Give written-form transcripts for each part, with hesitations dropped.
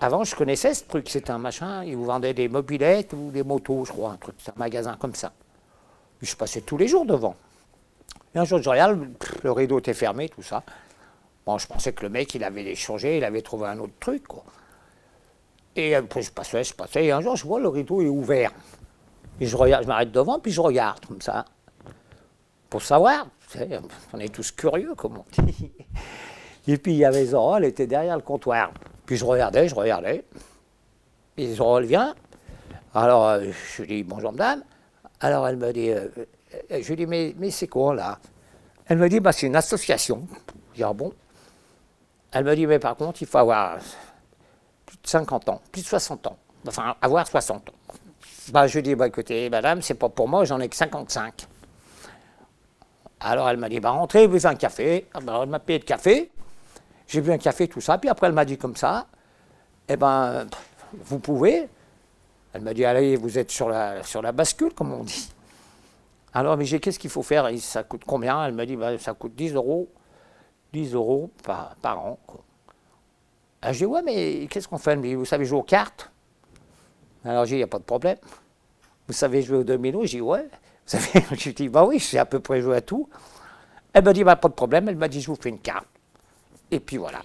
Avant, je connaissais ce truc, c'était un machin, ils vous vendaient des mobylettes ou des motos, je crois, un truc, un magasin comme ça. Puis je passais tous les jours devant. Et un jour, je regarde, le rideau était fermé, tout ça. Bon, je pensais que le mec, il avait changé, il avait trouvé un autre truc, quoi. Et après, je passais, et un jour, je vois le rideau est ouvert. Et je regarde, je m'arrête devant, puis je regarde, comme ça, pour savoir. Tu sais, on est tous curieux, comme on dit. Et puis, il y avait Zora, elle était derrière le comptoir. Puis je regardais. Et Zora, elle vient. Alors, je lui dis, bonjour, madame. Alors, elle me dit, je lui dis, mais c'est quoi, là? Elle me dit, bah, c'est une association. Je dis, ah bon? Elle me dit, mais par contre, il faut avoir plus de 50 ans, plus de 60 ans. Enfin, avoir 60 ans. Bah, je lui dis, bah, écoutez, madame, c'est pas pour moi, j'en ai que 55. Alors, elle m'a dit, bah, rentrez, buvez un café. Alors, elle m'a payé de café. J'ai bu un café, tout ça. Puis après, elle m'a dit comme ça, eh ben, vous pouvez. Elle m'a dit, allez, vous êtes sur la bascule, comme on dit. Alors, mais qu'est-ce qu'il faut faire? Ça coûte combien? Elle m'a dit, bah, ça coûte 10 euros. 10 euros par an, quoi. Alors, je dis, ouais, mais qu'est-ce qu'on fait? Elle me dit, vous savez jouer aux cartes? Alors, j'ai dit, il n'y a pas de problème. Vous savez jouer au domino? Je dis, ouais. Vous savez, je dis, bah oui, je sais à peu près jouer à tout. Elle m'a dit, bah, pas de problème. Elle m'a dit, je vous fais une carte. Et puis voilà.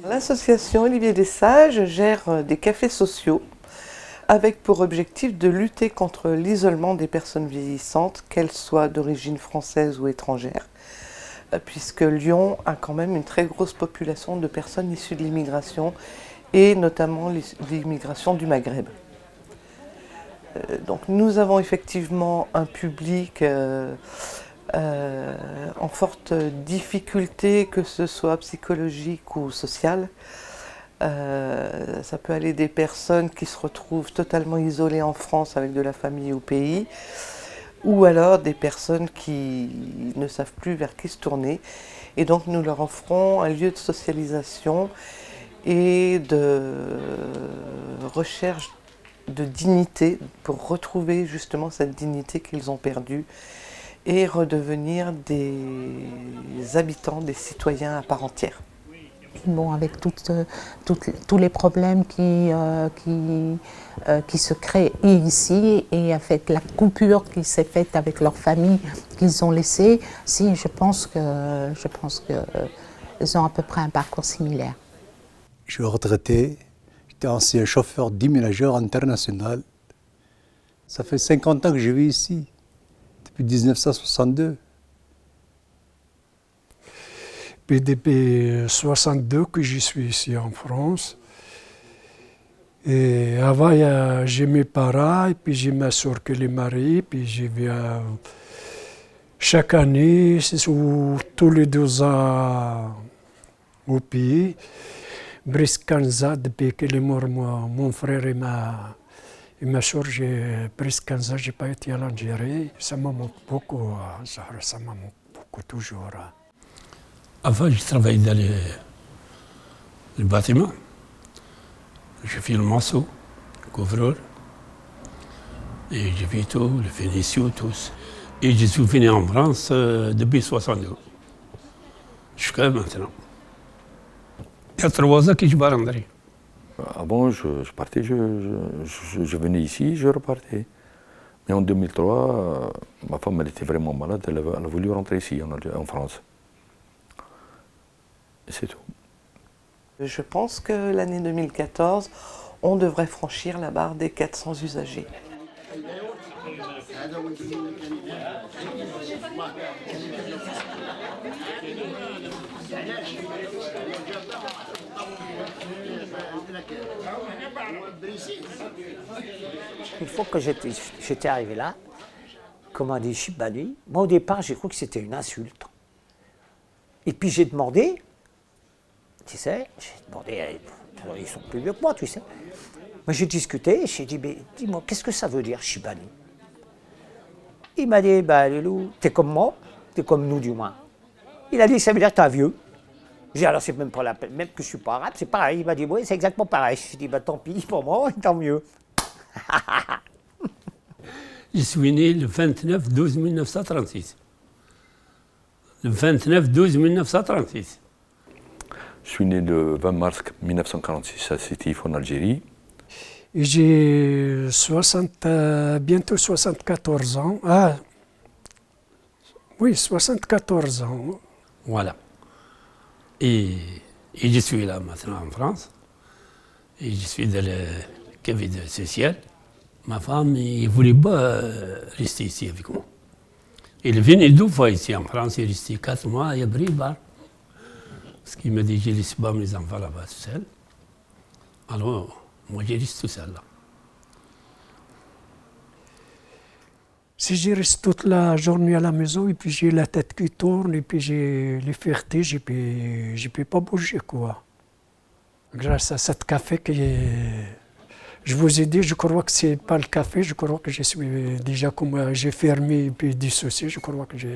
L'association Olivier des Sages gère des cafés sociaux avec pour objectif de lutter contre l'isolement des personnes vieillissantes, qu'elles soient d'origine française ou étrangère, puisque Lyon a quand même une très grosse population de personnes issues de l'immigration et notamment l'immigration du Maghreb. Donc nous avons effectivement un public en forte difficulté, que ce soit psychologique ou sociale. Ça peut aller des personnes qui se retrouvent totalement isolées en France avec de la famille au pays, ou alors des personnes qui ne savent plus vers qui se tourner. Et donc nous leur offrons un lieu de socialisation et de recherche de dignité pour retrouver justement cette dignité qu'ils ont perdue et redevenir des habitants, des citoyens à part entière. Bon, avec tous les problèmes qui se créent ici et avec la coupure qui s'est faite avec leur famille qu'ils ont laissée, si je pense qu'ils ont à peu près un parcours similaire. Je suis retraité, j'étais ancien chauffeur déménageur international. Ça fait 50 ans que je vis ici, depuis 1962. Puis depuis 1962 que je suis ici en France. Et avant, j'ai mes parents, et puis j'ai ma soeur qui est mariée, puis je viens chaque année, tous les 2 ans au pays. Presque 15 ans depuis qu'il est mort, mon frère et ma soeur, presque 15 ans, je n'ai pas été à l'Algérie. Ça me manque beaucoup, ça me manque beaucoup toujours. Avant, je travaillais dans le bâtiment. J'ai fait le manceau, le couvreur. Et j'ai fait tout, le finition, tous. Et je suis venu en France depuis 1962. Jusqu'à maintenant. Il y a 3 ans que je pars en Algérie. Avant, je partais, je venais ici, je repartais. Mais en 2003, ma femme, elle était vraiment malade, elle a voulu rentrer ici, en France. Et c'est tout. Je pense que l'année 2014, on devrait franchir la barre des 400 usagers. Une fois que j'étais arrivé là, comme on dit Chibani, moi au départ j'ai cru que c'était une insulte. Et puis j'ai demandé, tu sais, ils sont plus vieux que moi, tu sais. Moi, j'ai discuté, j'ai dit, mais dis-moi, qu'est-ce que ça veut dire, Chibani? Il m'a dit, bah, Lilou, t'es comme moi, t'es comme nous, du moins. Il a dit, ça veut dire que t'es vieux. J'ai dit, alors, c'est même pas la peine, même que je suis pas arabe, c'est pareil. Il m'a dit, oui, c'est exactement pareil. J'ai dit, bah, tant pis pour moi, tant mieux. Je suis né le 29-12-1936. Le 29-12-1936. Je suis né le 20 mars 1946 à Sétif, en Algérie. Et j'ai bientôt 74 ans. Ah, oui, 74 ans. Voilà. Et je suis là maintenant en France. Et je suis dans le cabinet social. Ma femme ne voulait pas rester ici avec moi. Il est venu 2 fois ici en France, il est resté 4 mois, il a pris le bar. Parce qu'il m'a dit, je ne laisse pas mes enfants là-bas tout seul. Alors, moi, je reste tout seul là. Si je reste toute la journée à la maison, et puis j'ai la tête qui tourne, et puis j'ai les fiertés, je ne peux pas bouger, quoi. Grâce à cette café que je vous ai dit, je crois que ce n'est pas le café, je crois que je suis déjà comme j'ai fermé et puis dissocié, je crois que je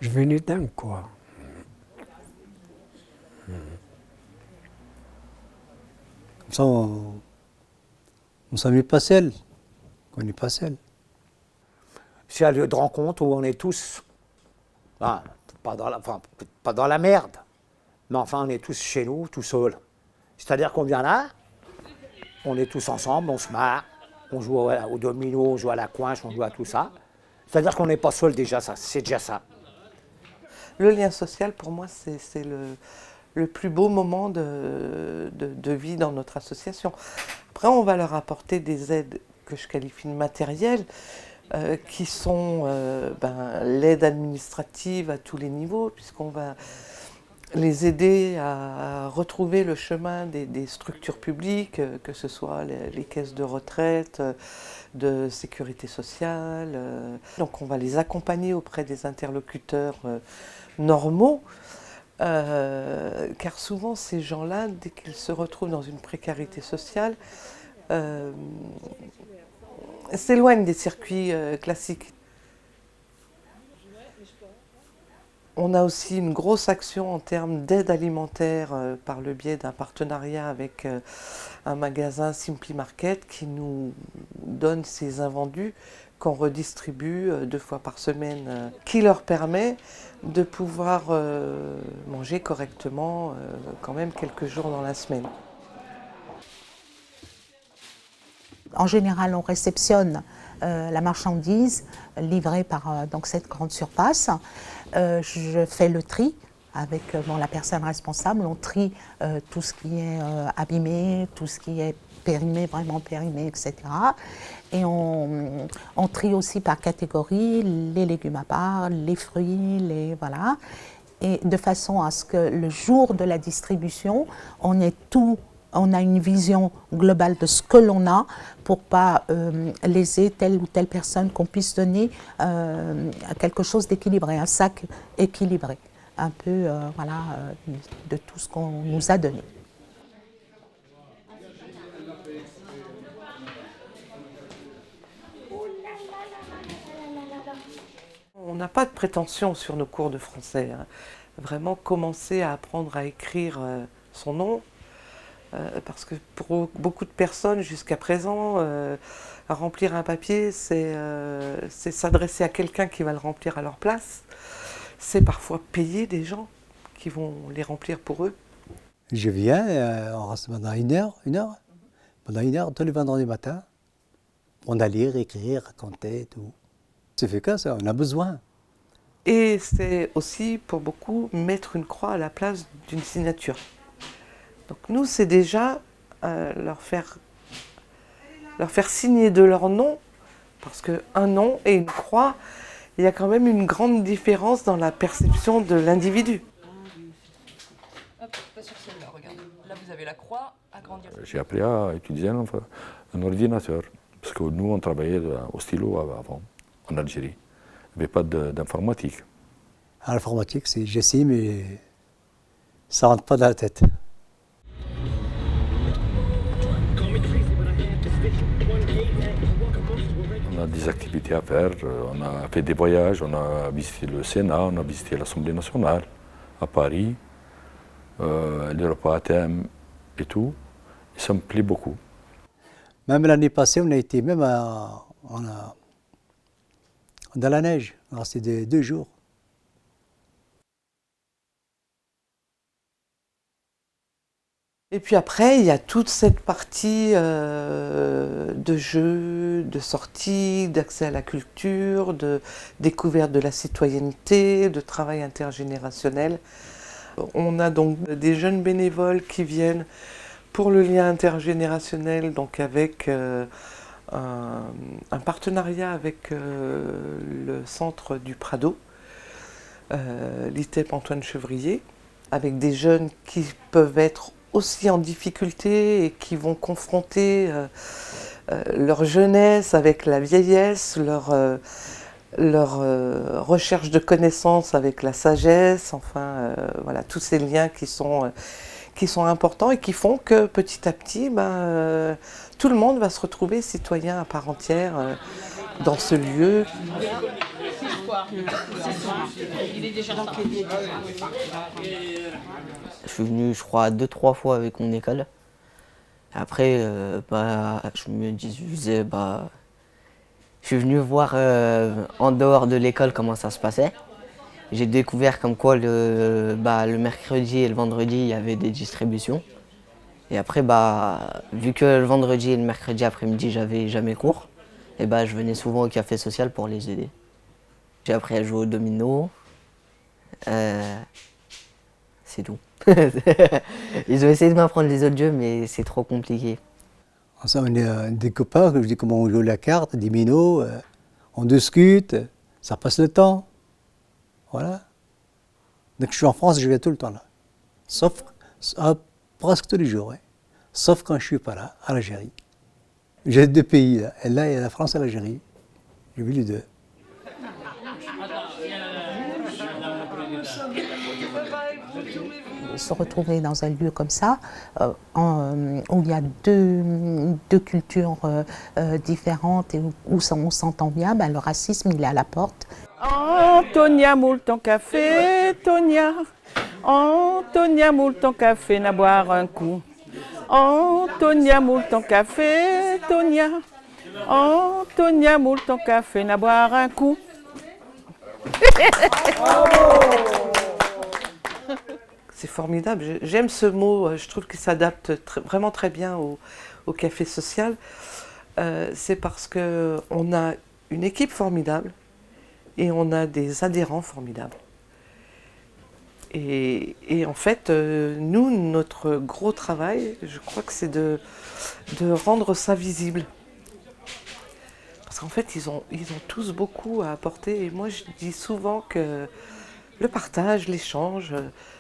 venais dingue, quoi. Comme ça, on ne s'en met pas seul. On n'est pas seul. C'est un lieu de rencontre où on est tous, pas dans la merde, mais enfin on est tous chez nous, tout seuls. C'est-à-dire qu'on vient là, on est tous ensemble, on se marre, on joue au domino, on joue à la coinche, on joue à tout ça. C'est-à-dire qu'on n'est pas seul déjà, ça, c'est déjà ça. Le lien social, pour moi, c'est le plus beau moment de vie dans notre association. Après, on va leur apporter des aides que je qualifie de matérielles, qui sont l'aide administrative à tous les niveaux, puisqu'on va les aider à retrouver le chemin des structures publiques, que ce soit les caisses de retraite, de sécurité sociale. Donc on va les accompagner auprès des interlocuteurs normaux, car souvent ces gens-là, dès qu'ils se retrouvent dans une précarité sociale, s'éloignent des circuits classiques. On a aussi une grosse action en termes d'aide alimentaire par le biais d'un partenariat avec un magasin Simply Market qui nous donne ses invendus qu'on redistribue 2 fois par semaine, qui leur permet de pouvoir manger correctement quand même quelques jours dans la semaine. En général, on réceptionne la marchandise livrée par donc cette grande surface. Je fais le tri avec la personne responsable. On trie tout ce qui est abîmé, tout ce qui est périmé, vraiment périmé, etc. Et on trie aussi par catégorie, les légumes à part, les fruits, voilà. Et de façon à ce que le jour de la distribution, on a une vision globale de ce que l'on a pour pas léser telle ou telle personne, qu'on puisse donner quelque chose d'équilibré, un sac équilibré, un peu de tout ce qu'on nous a donné. On n'a pas de prétention sur nos cours de français. Hein. Vraiment commencer à apprendre à écrire son nom, parce que pour beaucoup de personnes jusqu'à présent, remplir un papier, c'est s'adresser à quelqu'un qui va le remplir à leur place. C'est parfois payer des gens qui vont les remplir pour eux. Je viens, on reste pendant une heure, pendant une heure, tous les vendredis matin. On a lire, écrire, raconter, tout. C'est fait que ça, on a besoin. Et c'est aussi, pour beaucoup, mettre une croix à la place d'une signature. Donc nous, c'est déjà leur faire signer de leur nom, parce qu'un nom et une croix, il y a quand même une grande différence dans la perception de l'individu. Hop, pas sur celle-là, regardez. Là, vous avez la croix, agrandir. J'ai appris à utiliser un ordinateur, parce que nous, on travaillait au stylo avant, en Algérie. Il n'y avait pas d'informatique. L'informatique, c'est j'essaie, mais ça ne rentre pas dans la tête. On a des activités à faire, on a fait des voyages, on a visité le Sénat, on a visité l'Assemblée nationale à Paris, les repas à thème et tout. Et ça me plaît beaucoup. Même l'année passée, on a été même dans la neige. Alors c'était 2 jours. Et puis après, il y a toute cette partie de jeux, de sorties, d'accès à la culture, de découverte de la citoyenneté, de travail intergénérationnel. On a donc des jeunes bénévoles qui viennent pour le lien intergénérationnel, donc avec un partenariat avec le centre du Prado, l'ITEP Antoine Chevrier, avec des jeunes qui peuvent être aussi en difficulté et qui vont confronter leur jeunesse avec la vieillesse, leur recherche de connaissances avec la sagesse, enfin voilà, tous ces liens qui sont importants et qui font que petit à petit, tout le monde va se retrouver citoyen à part entière dans ce lieu. Je suis venu, je crois, 2-3 fois avec mon école. Après, je me disais, je suis venu voir en dehors de l'école comment ça se passait. J'ai découvert comme quoi le mercredi et le vendredi, il y avait des distributions. Et après, vu que le vendredi et le mercredi après-midi, j'avais jamais cours, et je venais souvent au café social pour les aider. J'ai appris à jouer au domino. C'est tout. Ils ont essayé de m'apprendre les autres jeux, mais c'est trop compliqué. On est des copains, je dis comment on joue la carte, des minots, on discute, ça passe le temps. Voilà. Dès que je suis en France, je viens tout le temps là. Sauf, presque tous les jours, ouais. Sauf quand je suis pas là, à l'Algérie. J'ai 2 pays là, et là il y a la France et l'Algérie. J'ai vu les 2. Se retrouver dans un lieu comme ça, où il y a deux cultures différentes et où on s'entend bien, le racisme il est à la porte. Antonia moule ton café, Tonia. Antonia moule ton café, n'a boire un coup. Antonia moule ton café, Tonia. Antonia moule ton café, n'a boire un coup. C'est formidable, j'aime ce mot, je trouve qu'il s'adapte vraiment très bien au café social. C'est parce qu'on a une équipe formidable et on a des adhérents formidables. Et en fait, nous, notre gros travail, je crois que c'est de rendre ça visible. Parce qu'en fait, ils ont tous beaucoup à apporter. Et moi, je dis souvent que le partage, l'échange,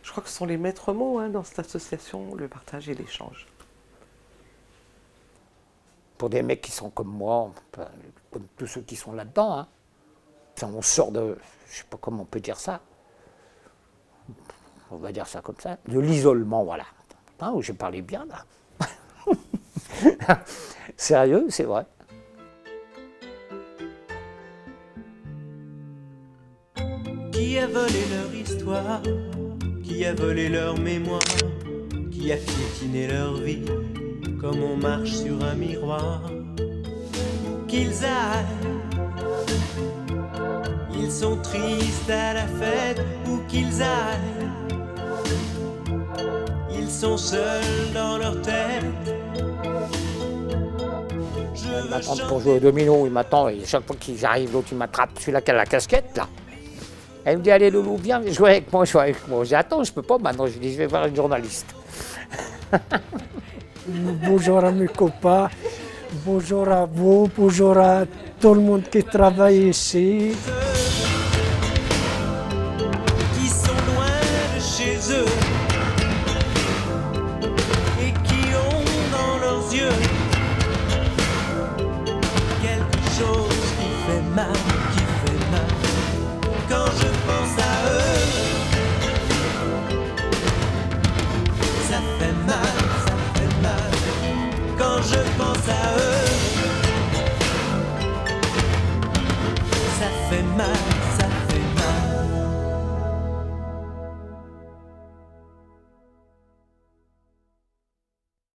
je crois que ce sont les maîtres mots dans cette association, le partage et l'échange. Pour des mecs qui sont comme moi, comme tous ceux qui sont là-dedans, on sort de, je sais pas comment on peut dire ça, on va dire ça comme ça, de l'isolement, voilà. Où j'ai parlé bien là. Sérieux, c'est vrai. Qui a volé leur histoire, qui a volé leur mémoire, qui a piétiné leur vie, comme on marche sur un miroir. Qu'ils aillent, ils sont tristes à la fête, ou qu'ils aillent, ils sont seuls dans leur tête. Ils m'attendent pour jouer au domino, ils m'attendent, et chaque fois qu'ils arrivent, l'autre il m'attrape, celui-là qui a la casquette là. Elle me dit, allez Loulou, viens jouer avec moi, J'ai attends, je peux pas maintenant, je dis, je vais voir une journaliste. Bonjour à mes copains, bonjour à vous, bonjour à tout le monde qui travaille ici. Qui sont loin de chez eux et qui ont dans leurs yeux quelque chose qui fait mal, quand je pense à eux. Ça fait mal, quand je pense à eux. mal.